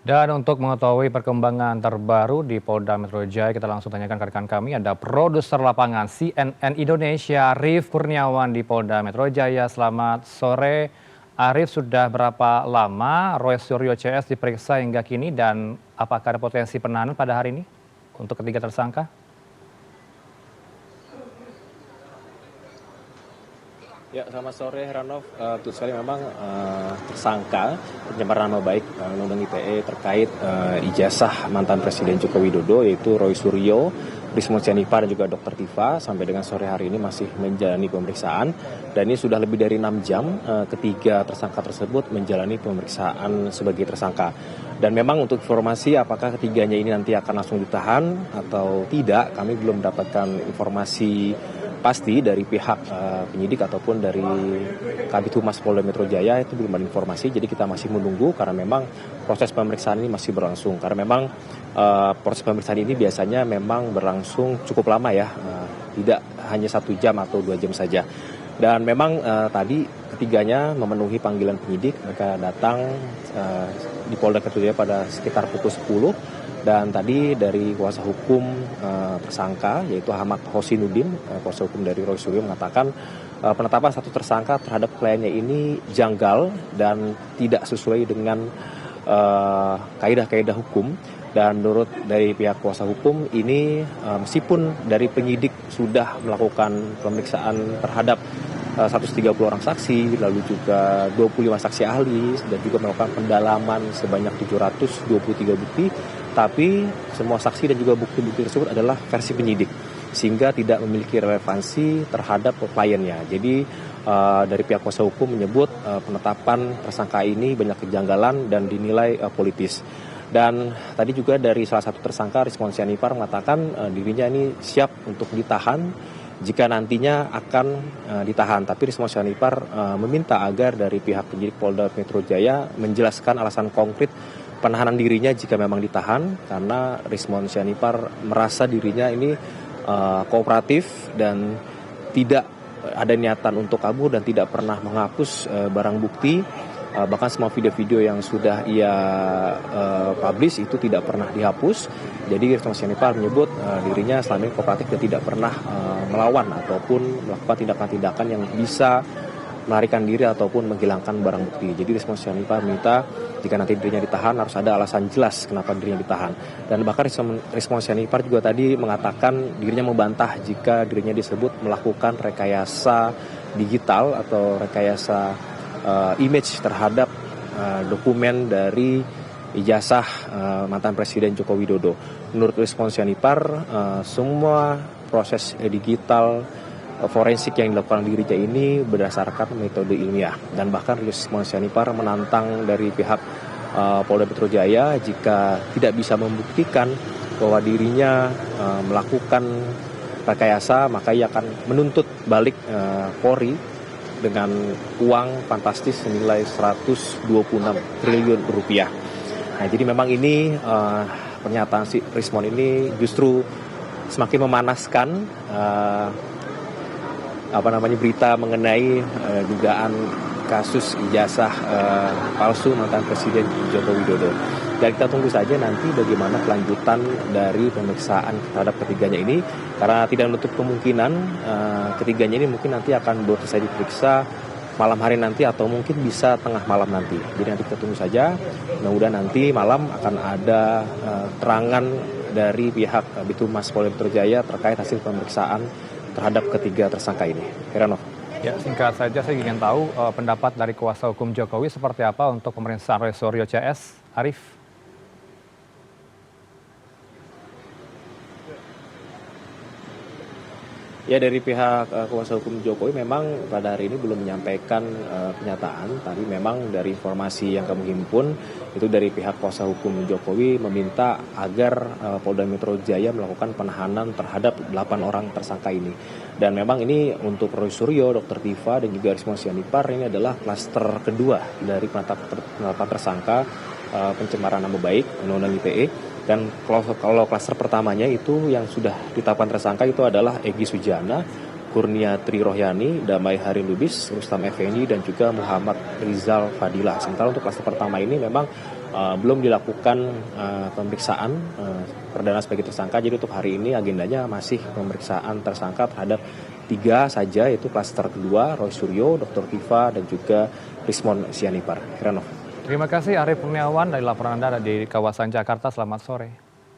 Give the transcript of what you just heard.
Dan untuk mengetahui perkembangan terbaru di Polda Metro Jaya, kita langsung tanyakan ke rekan kami, ada produser lapangan CNN Indonesia, Arief Kurniawan di Polda Metro Jaya. Selamat sore, Arief. Sudah berapa lama Roy Suryo CS diperiksa hingga kini dan apakah ada potensi penahanan pada hari ini untuk ketiga tersangka? Ya, selamat sore Heranov. Betul sekali memang tersangka pencemaran nama baik Undang-Undang ITE terkait ijazah mantan Presiden Joko Widodo yaitu Roy Suryo, Rismon Sianipar dan juga Dr. Tifa sampai dengan sore hari ini masih menjalani pemeriksaan dan ini sudah lebih dari 6 jam ketiga tersangka tersebut menjalani pemeriksaan sebagai tersangka. Dan memang untuk informasi apakah ketiganya ini nanti akan langsung ditahan atau tidak, kami belum mendapatkan informasi pasti dari pihak penyidik ataupun dari Kabid Humas Polda Metro Jaya. Itu belum ada informasi, jadi kita masih menunggu karena memang proses pemeriksaan ini masih berlangsung. Karena memang proses pemeriksaan ini biasanya memang berlangsung cukup lama ya, tidak hanya 1 jam atau 2 jam saja. Dan memang tadi ketiganya memenuhi panggilan penyidik, mereka datang di Polda Metro Jaya pada sekitar pukul 10. Dan tadi dari kuasa hukum tersangka yaitu Ahmad Hosinudin, kuasa hukum dari Roy Suryo mengatakan penetapan satu tersangka terhadap kliennya ini janggal dan tidak sesuai dengan kaidah-kaidah hukum. Dan menurut dari pihak kuasa hukum ini meskipun dari penyidik sudah melakukan pemeriksaan terhadap 130 orang saksi, lalu juga 25 saksi ahli, dan juga melakukan pendalaman sebanyak 723 bukti, tapi semua saksi dan juga bukti-bukti tersebut adalah versi penyidik, sehingga tidak memiliki relevansi terhadap kliennya. Jadi dari pihak kuasa hukum menyebut penetapan tersangka ini banyak kejanggalan dan dinilai politis. Dan tadi juga dari salah satu tersangka, Rismon Sianipar, mengatakan dirinya ini siap untuk ditahan jika nantinya akan ditahan. Tapi Rismon Sianipar meminta agar dari pihak penyidik Polda Metro Jaya menjelaskan alasan konkret penahanan dirinya jika memang ditahan, karena Rismon Sianipar merasa dirinya ini kooperatif dan tidak ada niatan untuk kabur dan tidak pernah menghapus barang bukti. Bahkan semua video-video yang sudah ia publish itu tidak pernah dihapus. Jadi Rismon Sianipar menyebut dirinya selama ini kooperatif dan tidak pernah melawan ataupun melakukan tindakan-tindakan yang bisa melarikan diri ataupun menghilangkan barang bukti. Jadi Rismon Sianipar minta jika nanti dirinya ditahan harus ada alasan jelas kenapa dirinya ditahan. Dan bahkan Rismon Sianipar juga tadi mengatakan dirinya membantah jika dirinya disebut melakukan rekayasa digital atau rekayasa image terhadap dokumen dari ijazah mantan Presiden Joko Widodo. Menurut Rismon Sianipar, semua proses digital forensik yang dilakukan dirinya ini berdasarkan metode ilmiah. Dan bahkan Rismon Sianipar menantang dari pihak Polda Metro Jaya jika tidak bisa membuktikan bahwa dirinya melakukan rekayasa, maka ia akan menuntut balik Polri dengan uang fantastis senilai 126 triliun rupiah. Nah, jadi memang ini pernyataan si Rismon ini justru semakin memanaskan berita mengenai dugaan kasus ijazah palsu mantan Presiden Joko Widodo. Dan kita tunggu saja nanti bagaimana kelanjutan dari pemeriksaan terhadap ketiganya ini, karena tidak menutup kemungkinan ketiganya ini mungkin nanti akan baru selesai diperiksa malam hari nanti atau mungkin bisa tengah malam nanti. Jadi nanti kita tunggu saja, mudah-mudahan nanti malam akan ada terangan dari pihak Kabid Humas Polda Metro Jaya terkait hasil pemeriksaan terhadap ketiga tersangka ini. Heranov. Ya, singkat saja saya ingin tahu pendapat dari kuasa hukum Jokowi seperti apa untuk pemeriksaan Roy Suryo CS, Arief. Ya, dari pihak kuasa hukum Jokowi memang pada hari ini belum menyampaikan pernyataan, tapi memang dari informasi yang kami himpun itu dari pihak kuasa hukum Jokowi meminta agar Polda Metro Jaya melakukan penahanan terhadap 8 orang tersangka ini. Dan memang ini untuk Roy Suryo, Dr. Tifa dan juga Rismon Sianipar ini adalah klaster kedua dari penetapan tersangka pencemaran nama baik Undang-Undang ITE. Dan kalau klaster pertamanya itu yang sudah ditetapkan tersangka itu adalah Egy Sujana, Kurnia Tri Rohyani, Damai Hari Lubis, Rustam Effendi dan juga Muhammad Rizal Fadilah. Sementara untuk klaster pertama ini memang belum dilakukan pemeriksaan perdana sebagai tersangka. Jadi untuk hari ini agendanya masih pemeriksaan tersangka terhadap 3 saja, yaitu klaster kedua Roy Suryo, Dr. Viva, dan juga Rismon Sianipar. Heranov. Terima kasih Arief Kurniawan dari laporan Anda di kawasan Jakarta. Selamat sore.